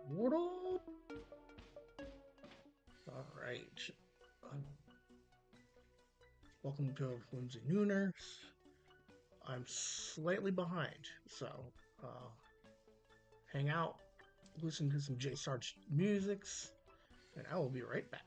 What up? All right. Um, Welcome to Whimsy Nooners. I'm slightly behind, so hang out, listen to some J Sarge musics, and I will be right back.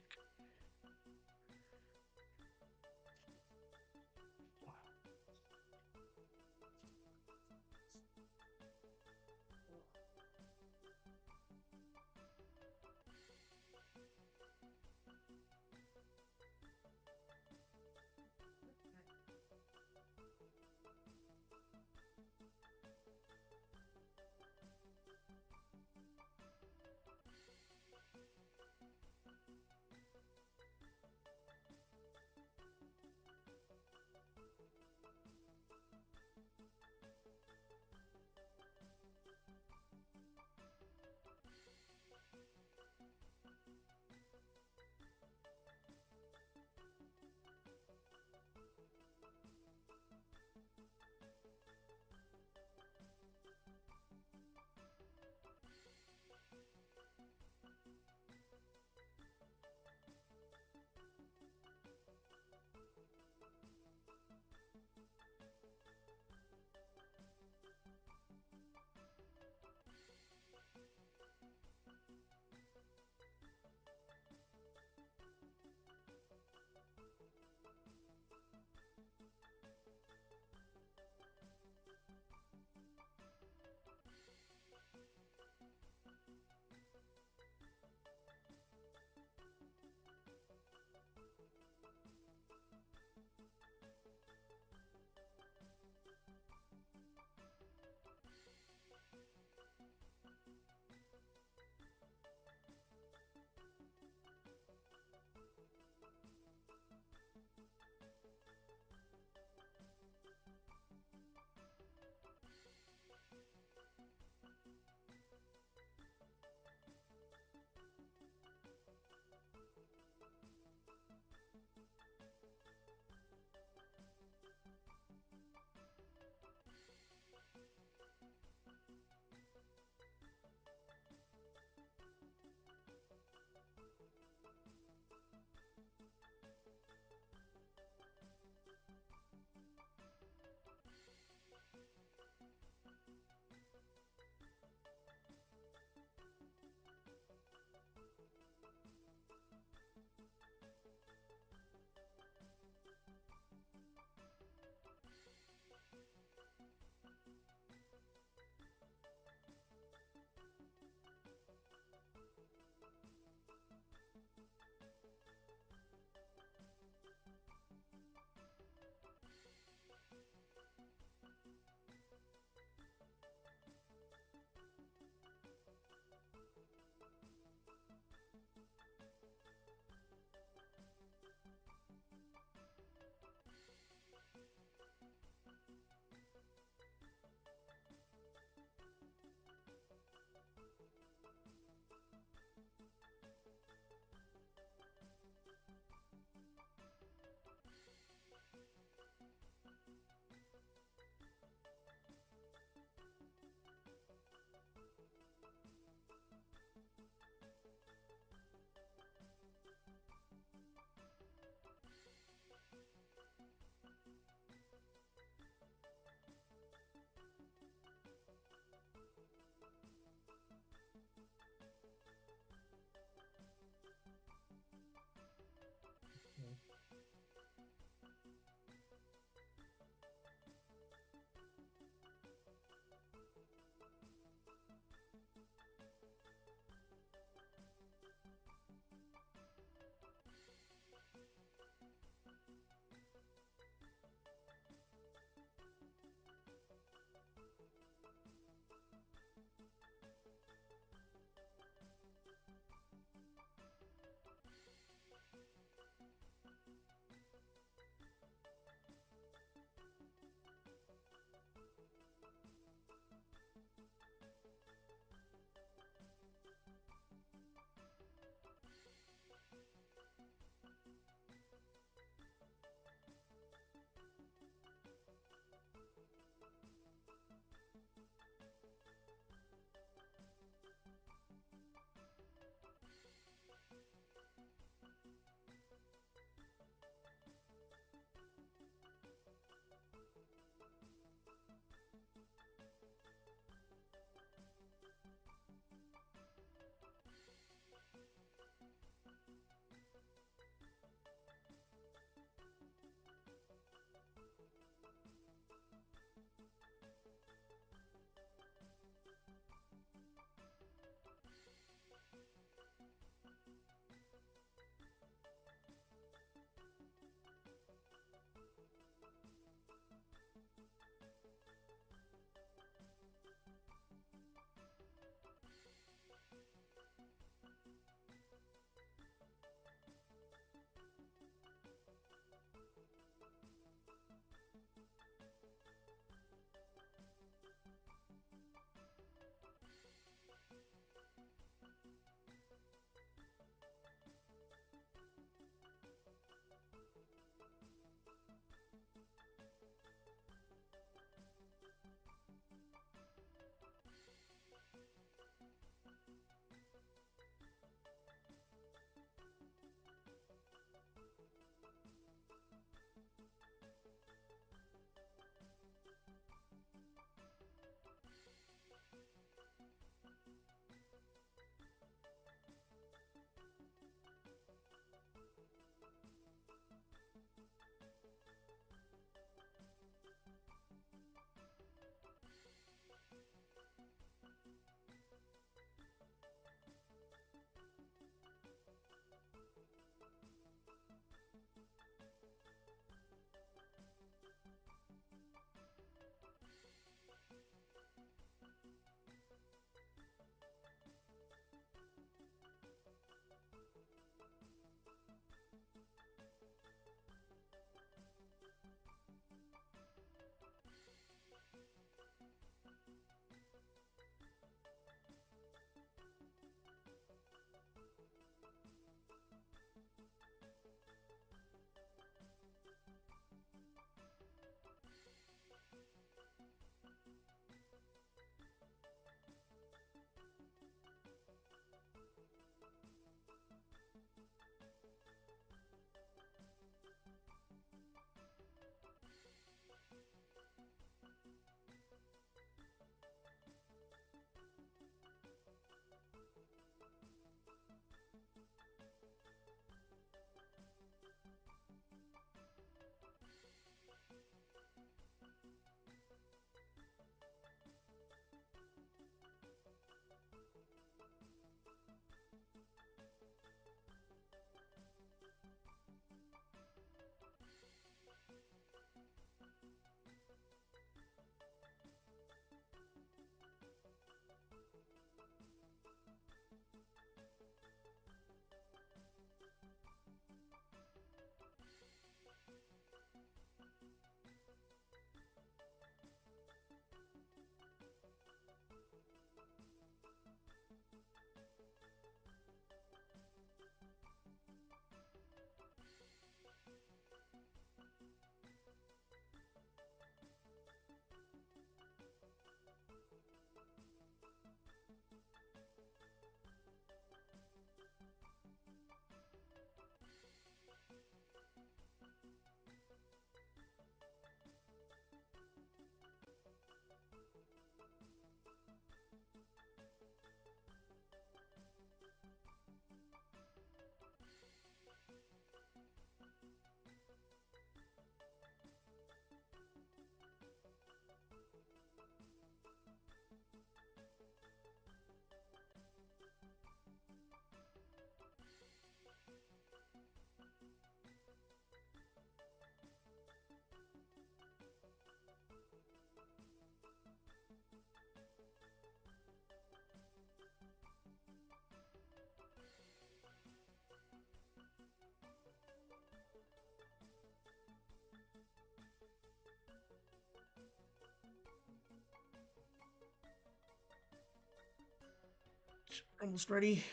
Almost ready.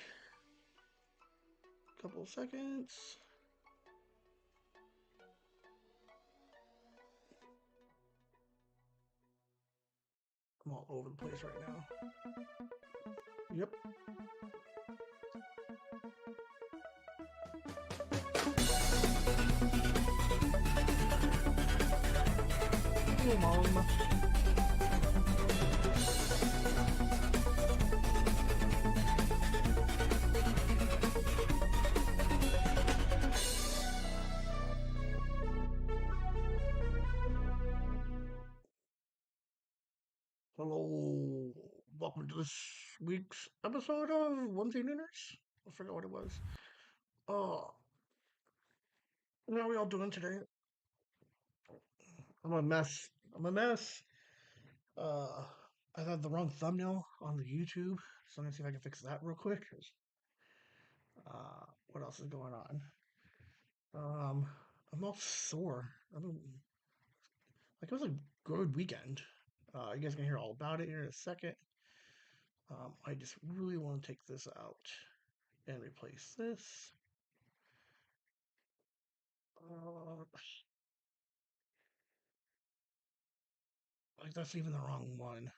Couple of seconds. I'm all over the place right now. Yep. Hey, Mom. Hello. Welcome to this week's episode of Whimsy Nooners. I forgot what it was. Oh, how are we all doing today? I'm a mess. I'm a mess. Uh, I had the wrong thumbnail on the YouTube, so I'm gonna see if I can fix that real quick. What else is going on? Um, I'm all sore. I don't like it was a good weekend. You guys can hear all about it here in a second. I just really want to take this out and replace this. Uh, like that's even the wrong one.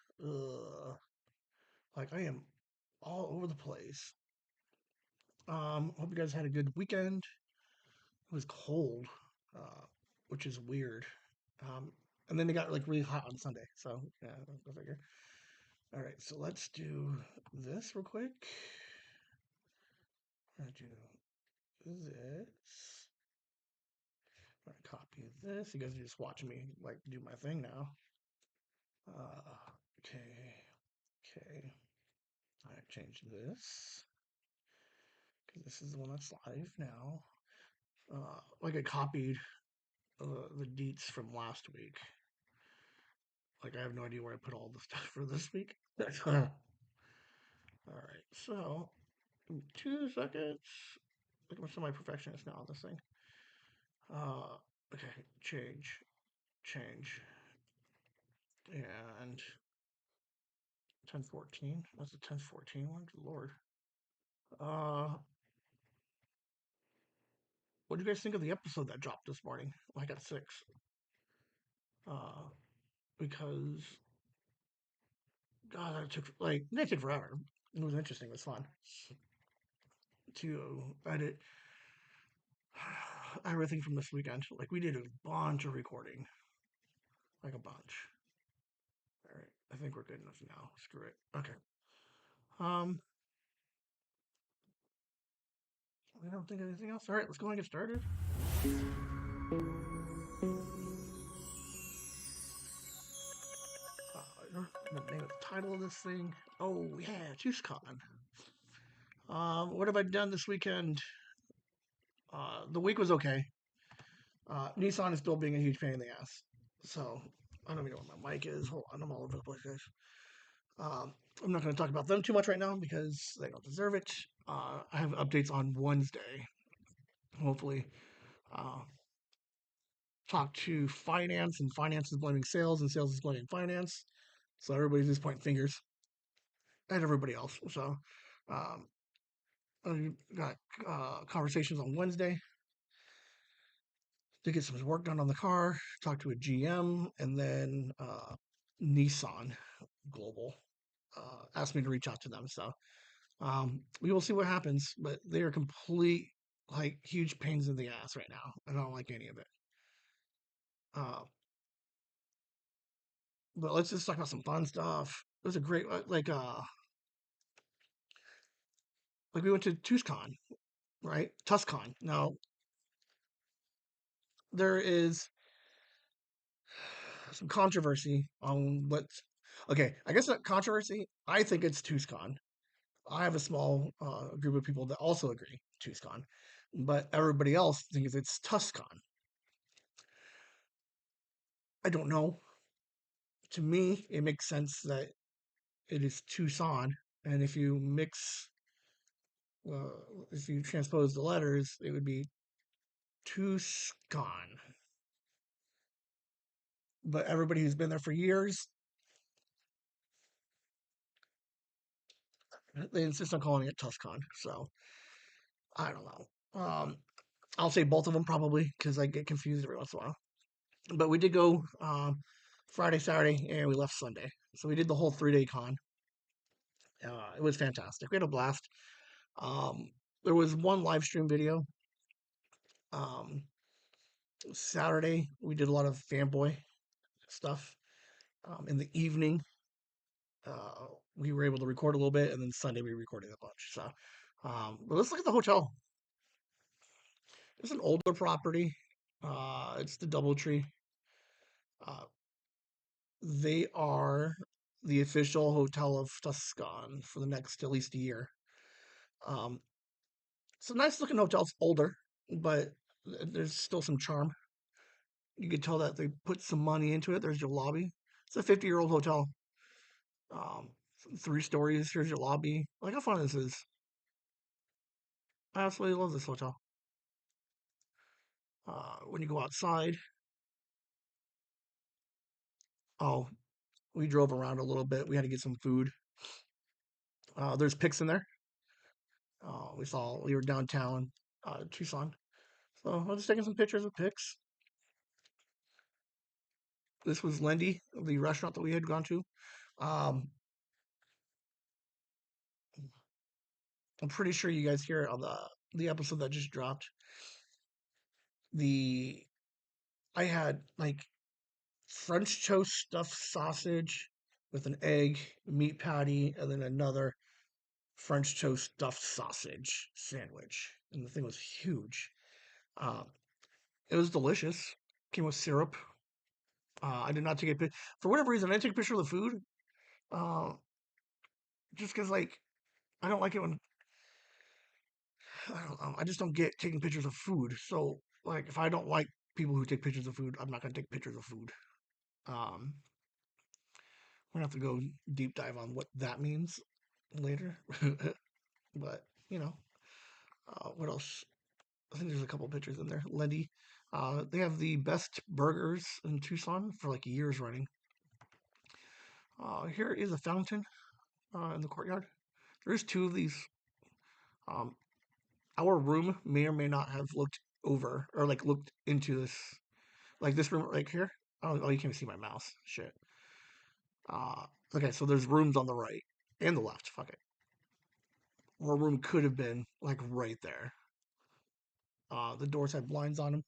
Like I am all over the place. Hope you guys had a good weekend. It was cold, uh, which is weird. Um, and then it got like really hot on Sunday. So yeah, go figure. All right, so let's do this real quick. I'm gonna do this. I'm gonna copy this. You guys are just watching me like do my thing now. Okay, okay. I change this because this is the one that's live now. Like I copied the deets from last week. Like I have no idea where I put all the stuff for this week. All right, so 2 seconds. Like I'm semi-perfectionist now on this thing. Okay, change, and 1014. What's the 1014 one? Good Lord. Uh, what do you guys think of the episode that dropped this morning? Well, I got six. Uh, because God, that took like it took forever. It was interesting. It was fun to edit everything from this weekend. Like we did a bunch of recording, like a bunch. All right, I think we're good enough now. Screw it. Okay. Um, I don't think of anything else. All right, let's go and get started. The name of the title of this thing. Oh yeah, TusCon. What have I done this weekend? The week was okay. Nissan is still being a huge pain in the ass. So I don't even know where my mic is. Hold on, I'm all over the place, guys. I'm not going to talk about them too much right now because they don't deserve it. I have updates on Wednesday. Hopefully, uh, talk to finance, and finance is blaming sales, and sales is blaming finance. So everybody's just pointing fingers at everybody else. So um, I got conversations on Wednesday to get some work done on the car, talk to a GM, and then Nissan Global asked me to reach out to them. So we will see what happens, but they are complete, like, huge pains in the ass right now. I don't like any of it. Uh, but let's just talk about some fun stuff. It was a great, like we went to TusCon, right? TusCon. Now there is some controversy on what's okay. I guess that controversy. I think it's TusCon. I have a small group of people that also agree TusCon, but everybody else thinks it's TusCon. I don't know. To me, it makes sense that it is Tucson, and if you transpose the letters, it would be TusCon. But everybody who's been there for years They insist on calling it TusCon, so I don't know. I'll say both of them probably because I get confused every once in a while. But we did go Friday, Saturday, and we left Sunday. So we did the whole 3-day con. It was fantastic. We had a blast. Um, there was one live stream video. Um, Saturday, we did a lot of fanboy stuff. In the evening, we were able to record a little bit, and then Sunday we recorded a bunch. So, but let's look at the hotel. It's an older property. It's the DoubleTree. Uh, they are the official hotel of TusCon for the next at least a year. Um, it's a nice looking hotel. It's older, but there's still some charm. You can tell that they put some money into it. There's your lobby. It's a 50-year-old hotel. Um, 3 stories. Here's your lobby. Like how fun this is. I absolutely love this hotel. When you go outside, oh, we drove around a little bit. We had to get some food. There's pics in there. We were downtown, Tucson. So I was just taking some pictures of pics. This was Lindy, the restaurant that we had gone to. Um, I'm pretty sure you guys hear it on the episode that just dropped. The I had like French toast stuffed sausage with an egg, meat patty, and then another French toast stuffed sausage sandwich. And the thing was huge. Um, it was delicious. Came with syrup. I did not take a picture. For whatever reason, I didn't take a picture of the food. Uh, just because, like, I don't like it when I don't know. I just don't get taking pictures of food. So, like, if I don't like people who take pictures of food, I'm not gonna take pictures of food. Um, we're gonna have to go deep dive on what that means later. But what else? I think there's a couple pictures in there. Lendy, they have the best burgers in Tucson for like years running. Here is a fountain in the courtyard. There's 2 of these. Um, our room may or may not have looked over or like looked into this, like this room right here. Oh, you can't see my mouse. Shit. Okay, so there's rooms on the right and the left. Fuck it. Our room could have been like right there. The doors had blinds on them.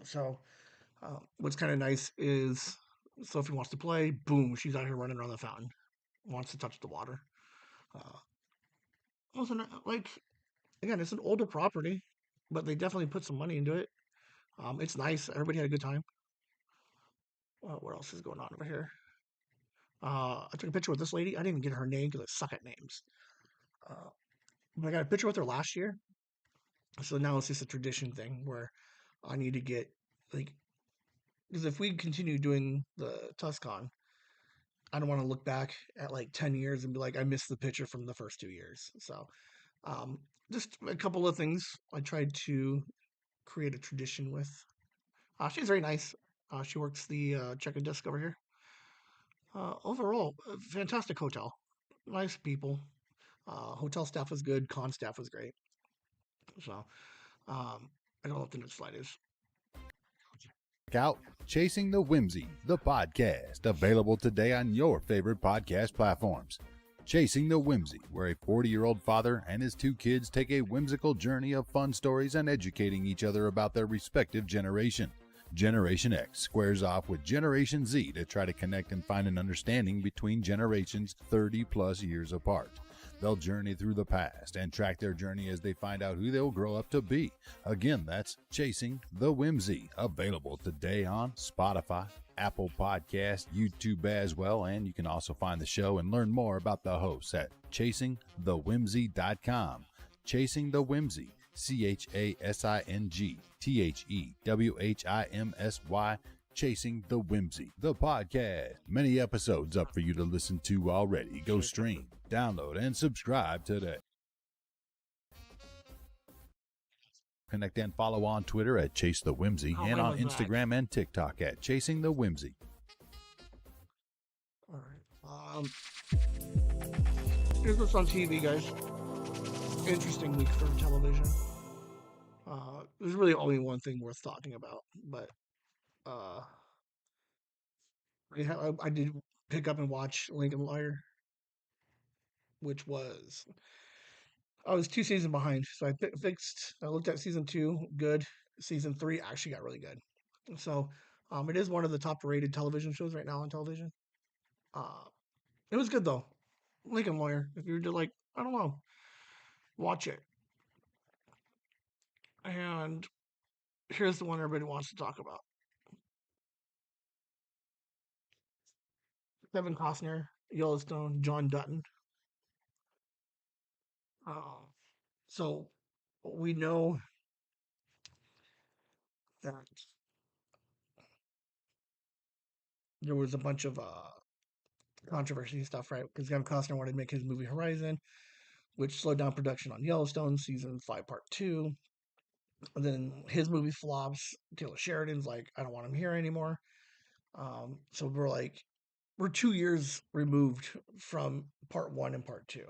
So what's kind of nice is Sophie wants to play. Boom, she's out here running around the fountain. Wants to touch the water. Also, like again, it's an older property, but they definitely put some money into it. It's nice. Everybody had a good time. What else is going on over here? I took a picture with this lady. I didn't even get her name because I suck at names. But I got a picture with her last year. So now it's just a tradition thing where I need to get, like, because if we continue doing the TusCon, I don't want to look back at like 10 years and be like, I missed the picture from the first 2 years. So um, just a couple of things I tried to create a tradition with. She's very nice. She works the check-in desk over here. Overall, a fantastic hotel. Nice people. Hotel staff was good. Con staff was great. So I don't know what the next slide is. Check out Chasing the Whimsy, the podcast, available today on your favorite podcast platforms. Chasing the Whimsy, where a 40-year-old father and his 2 kids take a whimsical journey of fun stories and educating each other about their respective generation. Generation X squares off with Generation Z to try to connect and find an understanding between generations 30-plus years apart. They'll journey through the past and track their journey as they find out who they'll grow up to be. Again, that's Chasing the Whimsy, available today on Spotify, Apple Podcast, YouTube as well, and you can also find the show and learn more about the hosts at chasingthewhimsy.com. Chasing the Whimsy, ChasingTheWhimsy, Chasing the Whimsy, the podcast. Many episodes up for you to listen to already. Go stream, download, and subscribe today. Connect and follow on Twitter at Chase the Whimsy and on Instagram and TikTok at Chasing the Whimsy. All right. here's what's on TV, guys. Interesting week for television. There's really only one thing worth talking about, but uh, I did pick up and watch Lincoln Lawyer, which was I was 2 seasons behind, so I fixed. I looked at season two, good. Season three actually got really good. So, it is one of the top rated television shows right now on television. Uh, it was good though. Lincoln Lawyer. If you're just like, I don't know, watch it. And here's the one everybody wants to talk about: Kevin Costner, Yellowstone, John Dutton. Uh, so we know that there was a bunch of controversy and stuff, right? Because Kevin Costner wanted to make his movie Horizon, which slowed down production on Yellowstone season five, part two. And then his movie flops. Taylor Sheridan's like, I don't want him here anymore. So we're 2 years removed from part one and part two.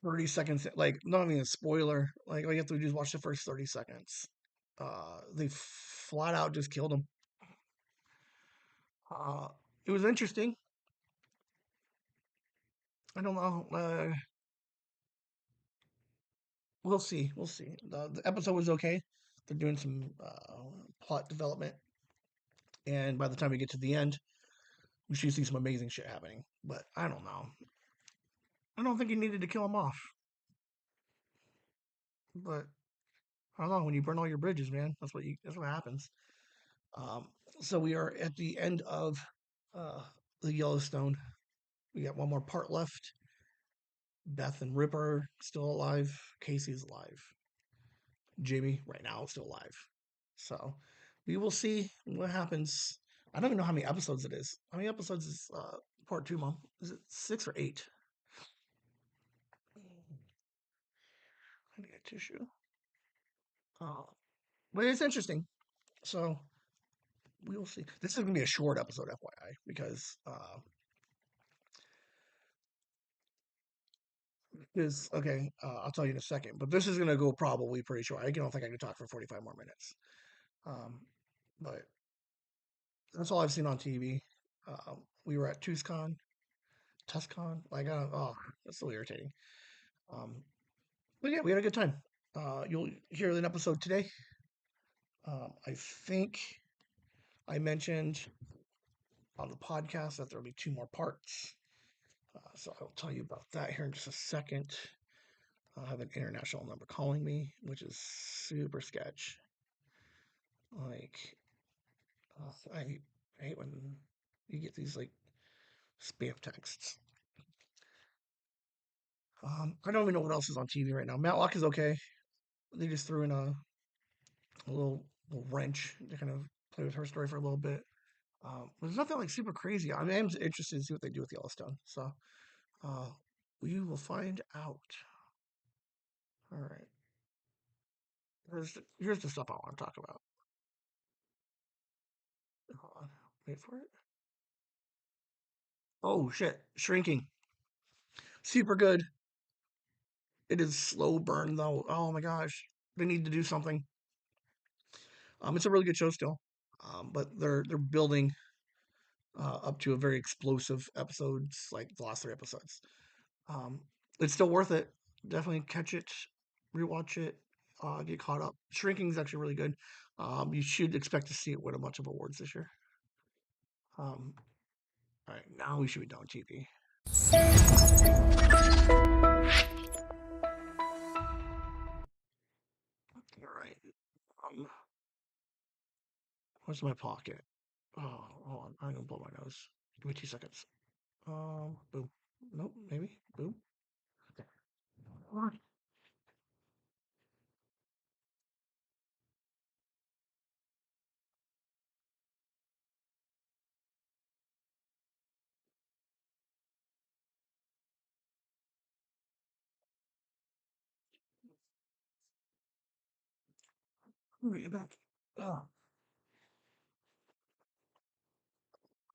30 seconds, like not even a spoiler. Like all you have to do is watch the first 30 seconds. They flat out just killed him. Uh, it was interesting. I don't know. We'll see. We'll see. The episode was okay. They're doing some plot development, and by the time we get to the end, we should see some amazing shit happening. But I don't know. I don't think he needed to kill him off. But I don't know. When you burn all your bridges, man, that's what happens. Um, so we are at the end of uh, the Yellowstone. We got one more part left. Beth and Ripper still alive. Casey's alive. Jamie right now is still alive. So we will see what happens. I don't even know how many episodes it is. How many episodes is part two, Mom? Is it 6 or 8? I need a tissue. Uh, but it's interesting. So we will see. This is going to be a short episode, FYI, because okay, I'll tell you in a second. But this is going to go probably pretty short. I don't think I can talk for 45 more minutes. Um, but that's all I've seen on TV. We were at TusCon. Like, oh, that's so irritating. Um, but yeah, we had a good time. You'll hear an episode today. I think I mentioned on the podcast that there'll be two more parts. So I'll tell you about that here in just a second. I have an international number calling me, which is super sketch. Like, I hate when you get these like spam texts. I don't even know what else is on TV right now. Matlock is okay. They just threw in a little wrench to kind of play with her story for a little bit. There's nothing like super crazy. I mean, I'm interested to see what they do with Yellowstone. So uh, we will find out. All right. Here's the stuff I want to talk about. Hold on. Wait for it. Oh shit! Shrinking. Super good. It is slow burn though. Oh my gosh. They need to do something. It's a really good show still. But they're building up to a very explosive episodes like the last three episodes. Um, it's still worth it. Definitely catch it, rewatch it, get caught up. Shrinking is actually really good. You should expect to see it win a bunch of awards this year. All right, now we should be done with TV. All right. Um, what's my pocket? Oh, hold on. I'm gonna blow my nose. Give me 2 seconds. Boom. Nope. Maybe. Boom. Okay. Get back. Oh,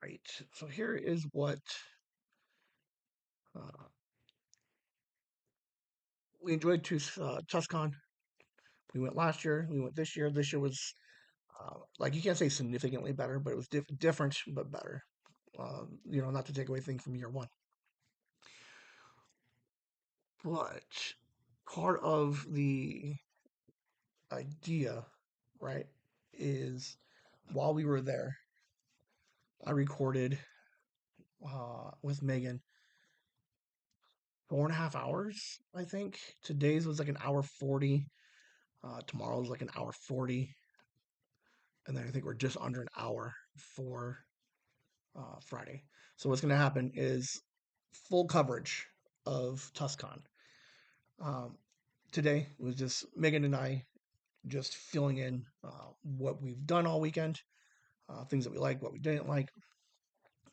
right. So here is what Uh, we enjoyed TusCon. We went last year. We went this year. This year was like you can't say significantly better, but it was different but better. Not to take away things from year one, but part of the idea, right, is while we were there, I recorded with Megan 4.5 hours. I think today's was like an hour 40. Tomorrow's like an hour 40, and then I think we're just under an hour for Friday. So what's going to happen is full coverage of TusCon. Um, Today was just Megan and I just filling in what we've done all weekend, things that we like, what we didn't like.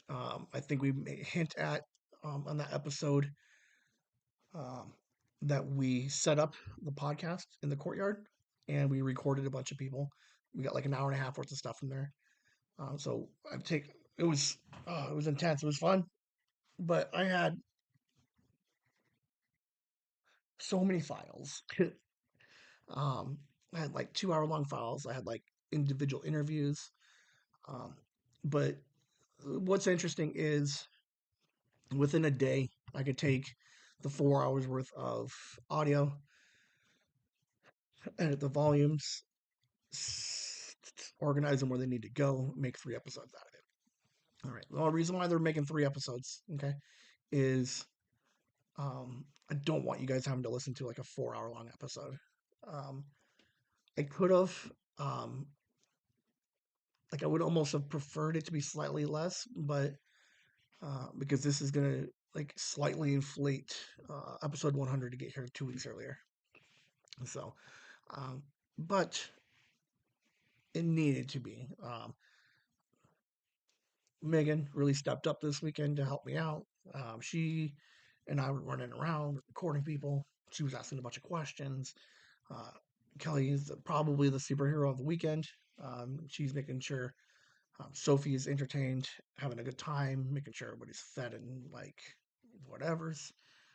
I think we may hint at on that episode um, that we set up the podcast in the courtyard and we recorded a bunch of people. We got like an hour and a half worth of stuff from there. So I take it was intense. It was fun, but I had so many files. um, I had like 2 hour long files. I had like individual interviews. Um, but what's interesting is within a day, I could take the 4 hours worth of audio, edit the volumes, organize them where they need to go, make 3 episodes out of it. All right. The only reason why they're making 3 episodes, okay, is I don't want you guys having to listen to like a 4 hour long episode. Um, I could have, um, like, I would almost have preferred it to be slightly less, but because this is gonna like slightly inflate episode 100 to get here 2 weeks earlier. So, um, but it needed to be. Megan really stepped up this weekend to help me out. She and I were running around recording people. She was asking a bunch of questions. Uh, Kelly is probably the superhero of the weekend. She's making sure Sophie is entertained, having a good time, making sure everybody's fed and like whatever's.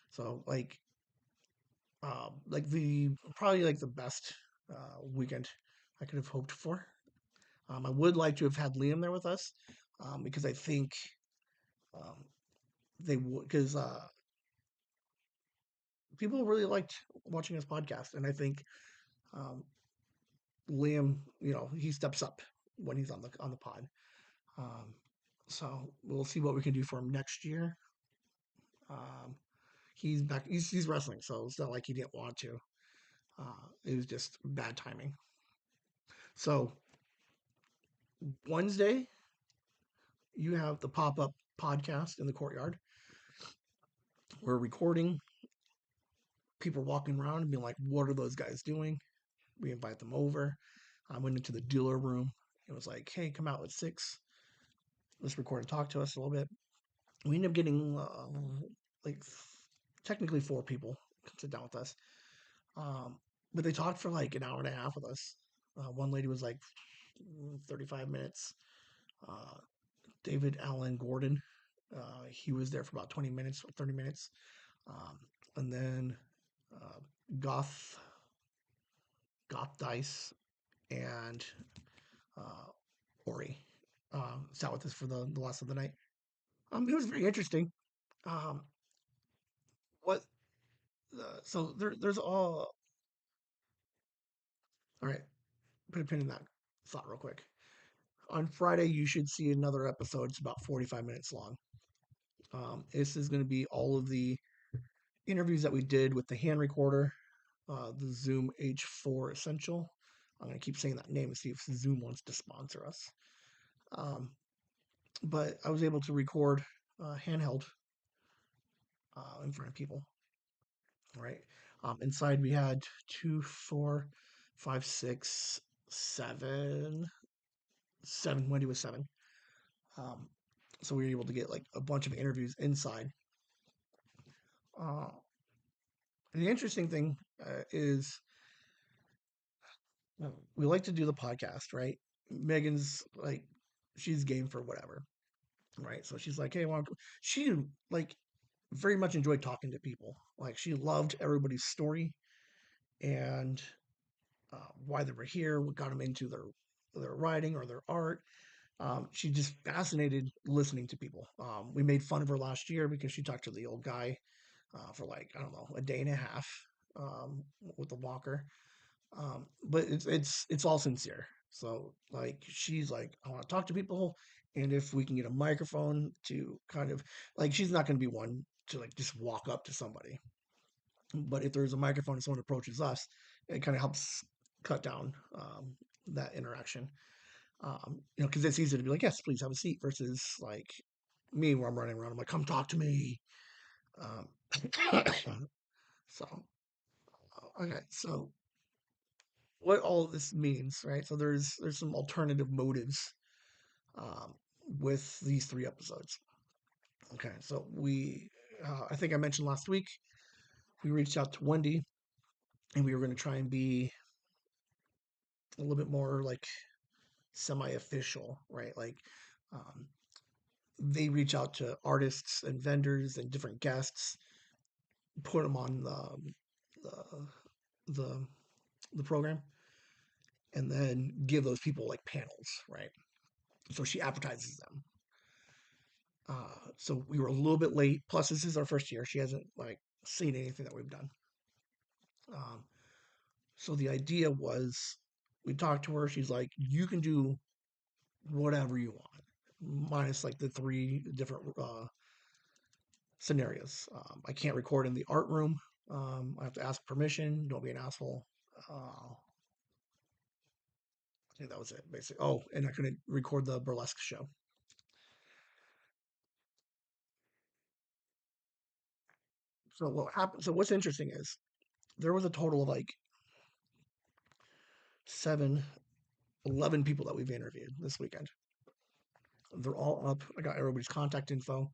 So like the probably like the best weekend I could have hoped for. I would like to have had Liam there with us because I think um, they would because people really liked watching his podcast, and I think um, Liam, he steps up when he's on the pod. Um, so we'll see what we can do for him next year. Um, he's back. He's wrestling, so it's not like he didn't want to. It was just bad timing. So Wednesday, you have the pop up podcast in the courtyard. We're recording. People walking around and being like, "What are those guys doing?" We invite them over. I went into the dealer room. It was like, "Hey, come out at 6. Let's record and talk to us a little bit." We ended up getting like technically 4 people come sit down with us. But they talked for like an hour and a half with us. One lady was like 35 minutes. Uh, David Allen Gordon, he was there for about 20 minutes or 30 minutes. Um, and then uh, Goth, Goth Dice, and uh, Ori sat with us for the last of the night. It was very interesting. Um, what so there's all right. Put a pin in that thought real quick. On Friday, you should see another episode. It's about 45 minutes long. This is going to be all of the interviews that we did with the hand recorder, the Zoom H4 Essential. I'm going to keep saying that name and see if Zoom wants to sponsor us. But I was able to record handheld in front of people. Right. Inside we had 2, 4, 5, 6, 7. Wendy was 7. Um, so we were able to get like a bunch of interviews inside. Uh, the interesting thing is we like to do the podcast, right? Megan's like, she's game for whatever, right? So she's like, hey, she like very much enjoyed talking to people. Like she loved everybody's story and why they were here, what got them into their writing or their art. She just fascinated listening to people. We made fun of her last year because she talked to the old guy for like I don't know a day and a half with the walker. But it's all sincere. So like she's like I want to talk to people, and if we can get a microphone to kind of like she's not going to be one to like just walk up to somebody, but if there's a microphone and someone approaches us, it kind of helps cut down that interaction. Because it's easy to be like, yes, please have a seat, versus like me where I'm running around. I'm like, come talk to me. Um, so okay, so what all of this means, right? So there's some alternative motives um, with these 3 episodes. Okay, so I think I mentioned last week we reached out to Wendy and we were going to try and be a little bit more like semi-official, right? Like um, they reach out to artists and vendors and different guests, put them on the the, the program, and then give those people like panels, right? So she advertises them. So we were a little bit late. Plus, this is our first year. She hasn't like seen anything that we've done. Um, so the idea was, we talked to her. She's like, you can do whatever you want, minus like the 3 different scenarios. I can't record in the art room. I have to ask permission. Don't be an asshole. I think that was it, basically. Oh, and I couldn't record the burlesque show. So what happened? So what's interesting is there was a total of like 7, 11 people that we've interviewed this weekend. They're all up. I got everybody's contact info.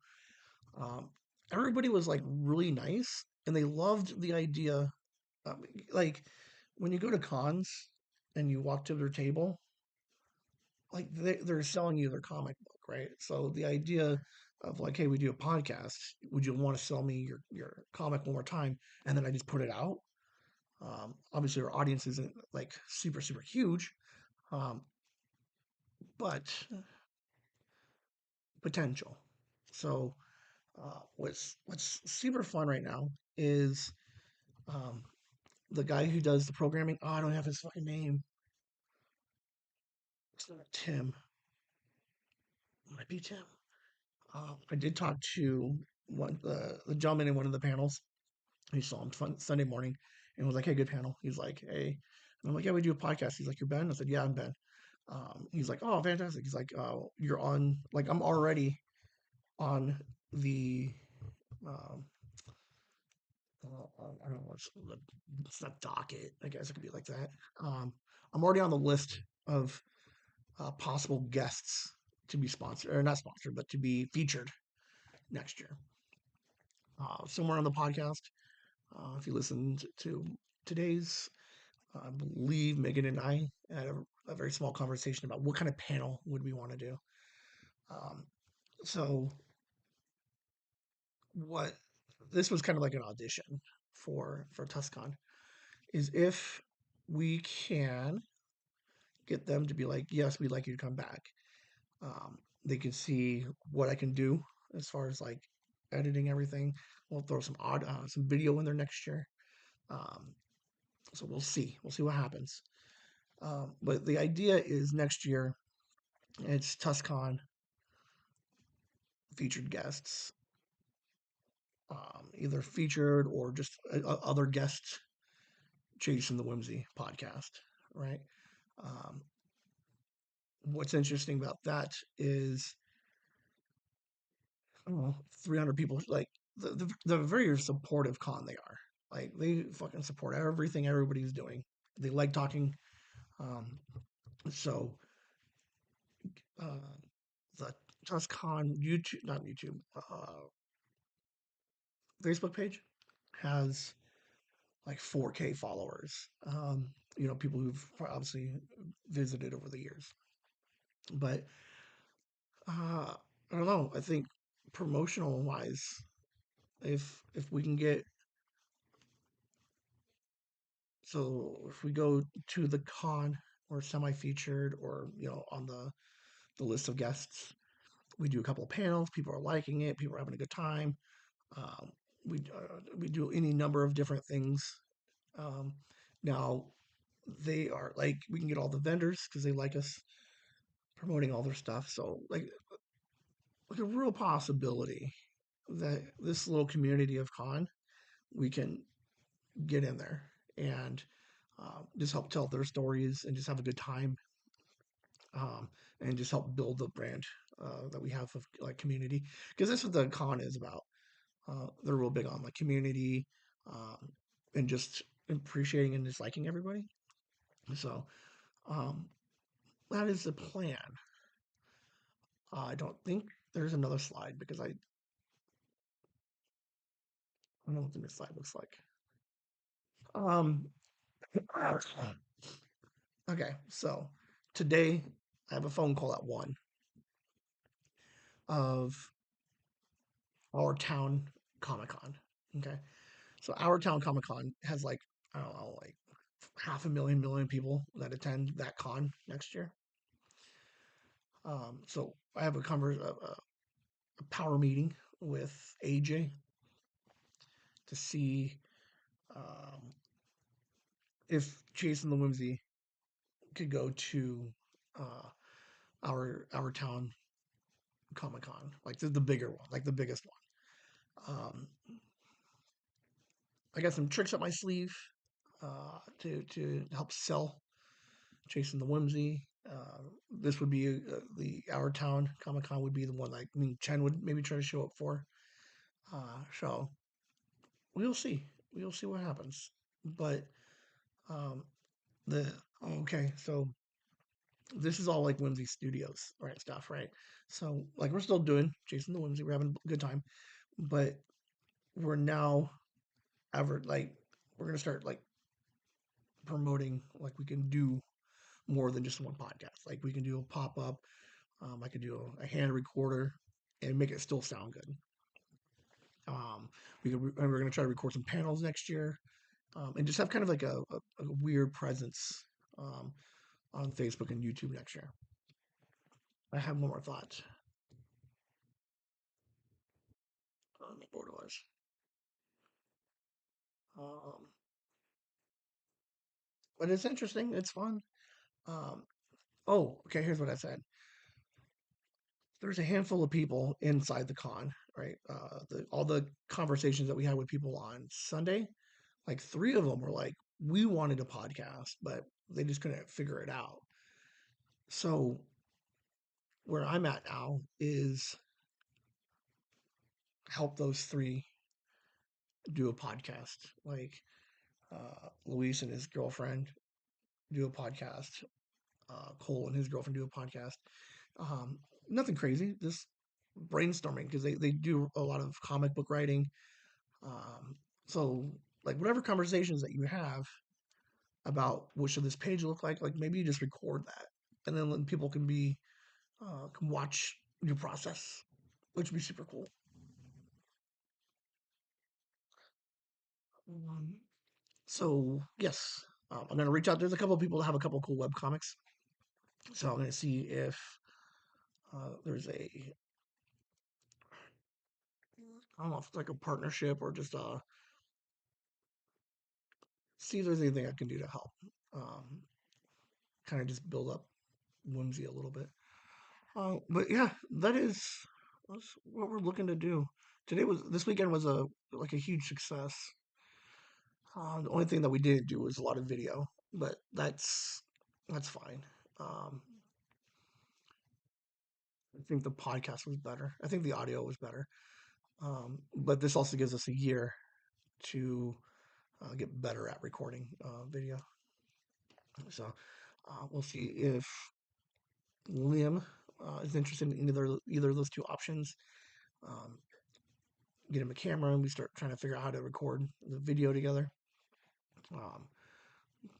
Um, Everybody was like really nice, and they loved the idea. Um, like when you go to cons and you walk to their table, like they're selling you their comic book, right? So the idea of like, hey, we do a podcast. Would you want to sell me your comic one more time? And then I just put it out. Obviously, our audience isn't like super huge, um, but potential. So what's super fun right now is um, the guy who does the programming. Oh, I don't have his fucking name. It's not Tim. It might be Tim. I did talk to one the gentleman in one of the panels. He saw him Sunday morning and was like, "Hey, good panel." He's like, "Hey," and I'm like, "Yeah, we do a podcast." He's like, "You're Ben?" I said, "Yeah, I'm Ben." He's like, "Oh, fantastic." He's like, "You're on." Like, I'm already on the. Um, I don't know. It's not docket. I guess it could be like that. Um, I'm already on the list of possible guests to be sponsored, or not sponsored, but to be featured next year. Somewhere on the podcast, if you listened to today's, I believe Megan and I had a very small conversation about what kind of panel would we want to do. Um, so what this was kind of like an audition for TusCon is if we can get them to be like, yes, we'd like you to come back. They can see what I can do as far as like editing everything. We'll throw some video in there next year. Um, so we'll see. We'll see what happens. But the idea is next year it's TusCon featured guests, either featured or just other guests chasing the Whimsy podcast, right? Um, what's interesting about that is, I don't know, 300 people, like, the very supportive con they are. Like, they fucking support everything everybody's doing. They like talking. Um, so, uh, the TusCon YouTube, not YouTube, Facebook page has like 4K followers. People who've obviously visited over the years. But I don't know. I think promotional wise, if we can get if we go to the con or semi-featured or on the list of guests, we do a couple of panels. People are liking it. People are having a good time. Um, we do any number of different things. Um, Now they are like we can get all the vendors because they like us promoting all their stuff. So like a real possibility that this little community of con we can get in there and just help tell their stories and just have a good time, um, and just help build the brand that we have of like community, because that's what the con is about. They're real big on like community, um, and just appreciating and just liking everybody. So um, that is the plan. I don't think there's another slide because I don't know what the next slide looks like. Um, okay, so today I have a phone call at 1 of our town Comic Con. Okay, so our town Comic Con has like, I don't know, like half a million people that attend that con next year. So I have a power meeting with AJ to see um, if Jason the Whimsy could go to uh, our town Comic Con, like the bigger one, like the biggest one. I got some tricks up my sleeve to help sell Chasing the Whimsy. This would be the Our Town Comic Con would be the one like I mean Chen would maybe try to show up for. So we'll see. We'll see what happens. But um, the okay, so this is all like Whimsy Studios, right? Stuff, right? So like we're still doing Chasing the Whimsy. We're having a good time, but we're now ever like we're gonna start like promoting like we can do more than just one podcast. Like we can do a pop up. I could do a hand recorder and make it still sound good. Um, and we're going to try to record some panels next year, and just have kind of like a weird presence um, on Facebook and YouTube next year. I have one more thought. What it was. Um, but it's interesting. It's fun. Um, oh, okay. Here's what I said. There's a handful of people inside the con, right? All the conversations that we had with people on Sunday, like three of them were like, we wanted a podcast, but they just couldn't figure it out. So where I'm at now is help those three do a podcast. Like Luis and his girlfriend do a podcast. Cole and his girlfriend do a podcast. Um, Nothing crazy, just brainstorming because they do a lot of comic book writing. Um, so like whatever conversations that you have about what should this page look like maybe you just record that, and then people can watch your process, which would be super cool. Um, so yes, I'm gonna reach out. There's a couple of people that have a couple of cool web comics, so I'm gonna see if there's I don't know if it's like a partnership or just see if there's anything I can do to help. Um, Kind of just build up Whimsy a little bit. But yeah, that's what we're looking to do. This weekend was a like a huge success. The only thing that we didn't do was a lot of video, but that's fine. Um, I think the podcast was better. I think the audio was better. But this also gives us a year to get better at recording video. So we'll see if Liam is interested in either of those two options. Um, get him a camera and we start trying to figure out how to record the video together. Um,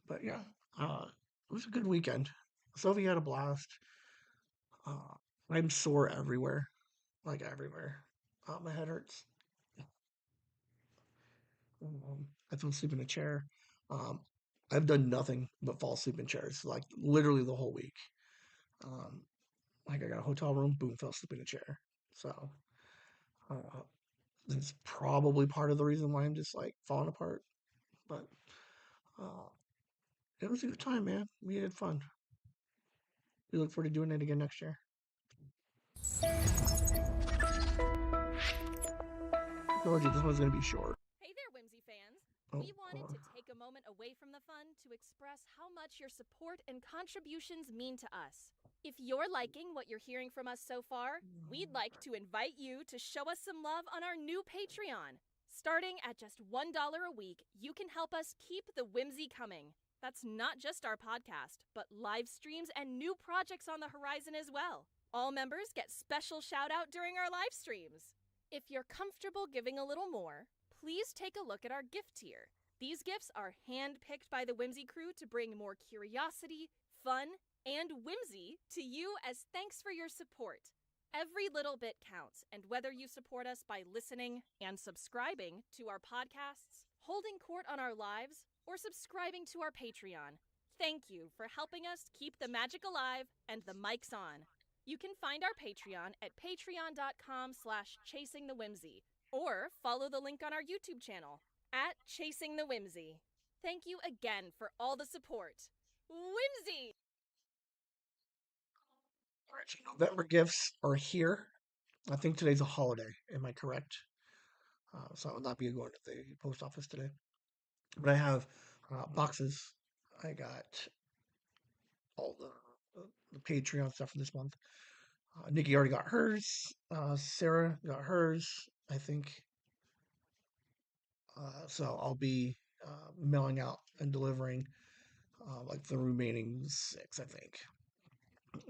but yeah, it was a good weekend. Sophie had a blast. I'm sore everywhere, like everywhere. My head hurts. I fell asleep in a chair. Um, I've done nothing but fall asleep in chairs, like literally the whole week. Um, like I got a hotel room, boom, fell asleep in a chair. So uh, that's probably part of the reason why I'm just like falling apart. But uh, it was a good time, man. We had fun. We look forward to doing it again next year. I told you this one's gonna be short. Hey there, Whimsy fans! Oh, We wanted to take a moment away from the fun to express how much your support and contributions mean to us. If you're liking what you're hearing from us so far, we'd like to invite you to show us some love on our new Patreon. Starting at just $1 a week, you can help us keep the whimsy coming. That's not just our podcast, but live streams and new projects on the horizon as well. All members get special shout out during our live streams. If you're comfortable giving a little more, please take a look at our gift tier. These gifts are hand-picked by the Whimsy crew to bring more curiosity, fun, and whimsy to you as thanks for your support. Every little bit counts, and whether you support us by listening and subscribing to our podcasts, holding court on our lives, or subscribing to our Patreon, thank you for helping us keep the magic alive and the mics on. You can find our Patreon at patreon.com/chasingthewhimsy or follow the link on our YouTube channel at Chasing the Whimsy. Thank you again for all the support. Whimsy! all right, so November gifts are here. I think today's a holiday. Am I correct? So I will not be going to the post office today. But I have boxes. I got all the Patreon stuff for this month. Nikki already got hers. Sarah got hers, I think. So I'll be mailing out and delivering like the remaining 6, I think.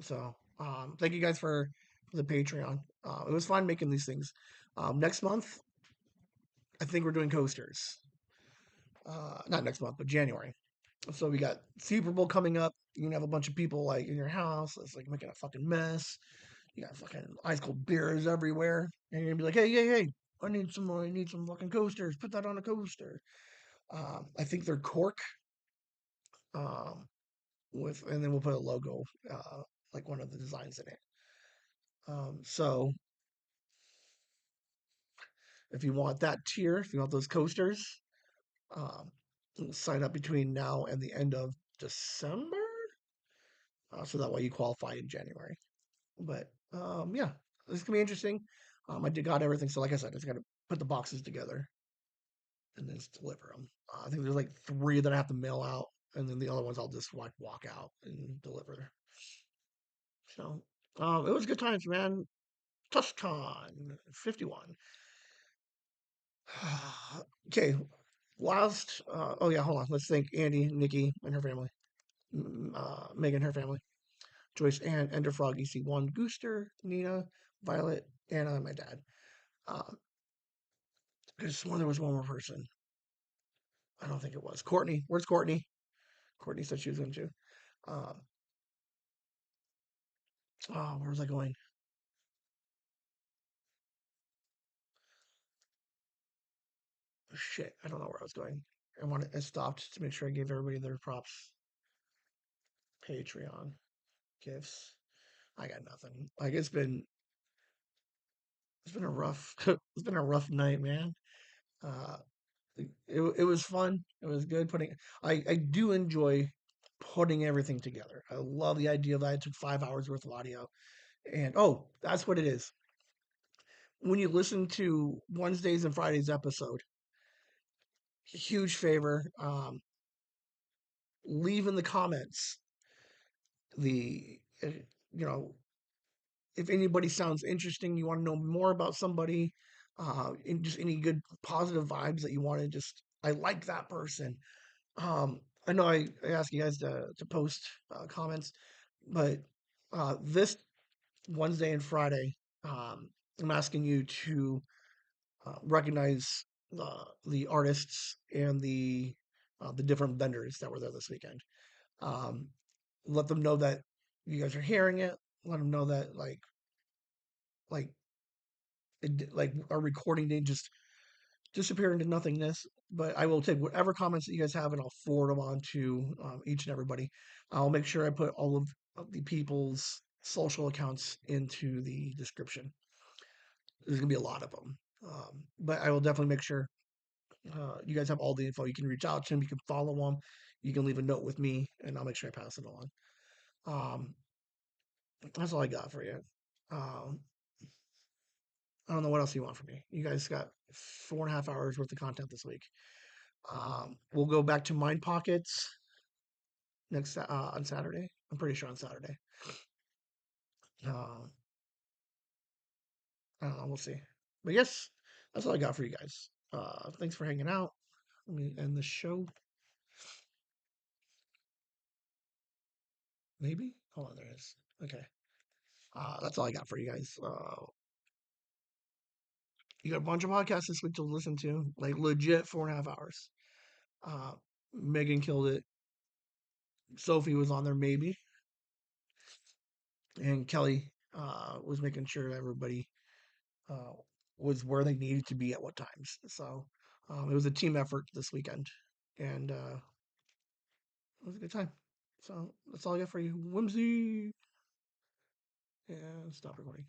So thank you guys for the Patreon. It was fun making these things. Next month, I think we're doing coasters. Not next month, but January. So we got Super Bowl coming up. You can have a bunch of people like in your house. It's like making a fucking mess. You got fucking ice cold beers everywhere, and you're gonna be like, hey, hey, hey, I need some fucking coasters. Put that on a coaster. I think they're cork. Um, and then we'll put a logo, like one of the designs in it. So if you want that tier, if you want those coasters, um, sign up between now and the end of December. So that way you qualify in January. But yeah, this can be interesting. I did got everything. So like I said, I just got to put the boxes together and then just deliver them. I think there's like 3 that I have to mail out, and then the other ones I'll just like walk out and deliver. So it was good times, man. TusCon 51. Okay, last. Oh yeah, hold on. Let's thank Andy, Nikki, and her family. Megan, her family. Joyce, Ann, Enderfrog, EC1, Gooster, Nina, Violet, Anna, and my dad. Um, I just sworn there was one more person. I don't think it was. Courtney. Where's Courtney? Courtney said she was going to. Um, oh, where was I going? Shit, I don't know where I was going. I stopped to make sure I gave everybody their props. Patreon gifts. I got nothing. Like it's been a rough it's been a rough night, man. Uh, it was fun. It was good putting. I do enjoy putting everything together. I love the idea that I took 5 hours worth of audio, and oh, that's what it is. When you listen to Wednesdays and Fridays episode, huge favor. Leave in the comments the you know, if anybody sounds interesting, you want to know more about somebody, and just any good positive vibes that you want to just. I like that person. I know I ask you guys to post comments, but this Wednesday and Friday, I'm asking you to recognize the artists and the different vendors that were there this weekend. Um, Let them know that you guys are hearing it. Let them know that like our recording didn't just disappear into nothingness. But I will take whatever comments that you guys have and I'll forward them on to each and everybody. I'll make sure I put all of the people's social accounts into the description. There's gonna be a lot of them, but I will definitely make sure you guys have all the info. You can reach out to them. You can follow them. You can leave a note with me, and I'll make sure I pass it on. Um, that's all I got for you. Um, I don't know what else you want from me. You guys got 4.5 hours worth of content this week. We'll go back to Mind Pockets next on Saturday. I'm pretty sure on Saturday. Uh, I don't know. We'll see. But yes, that's all I got for you guys. Thanks for hanging out. Let me end the show. Maybe. Hold on, there it is. Okay. That's all I got for you guys. You got a bunch of podcasts this week to listen to, like legit 4.5 hours. Uh, Megan killed it. Sophie was on there, maybe, and Kelly was making sure everybody uh, was where they needed to be at what times. So it was a team effort this weekend, and it was a good time. So that's all I got for you, Whimsy, and stop recording.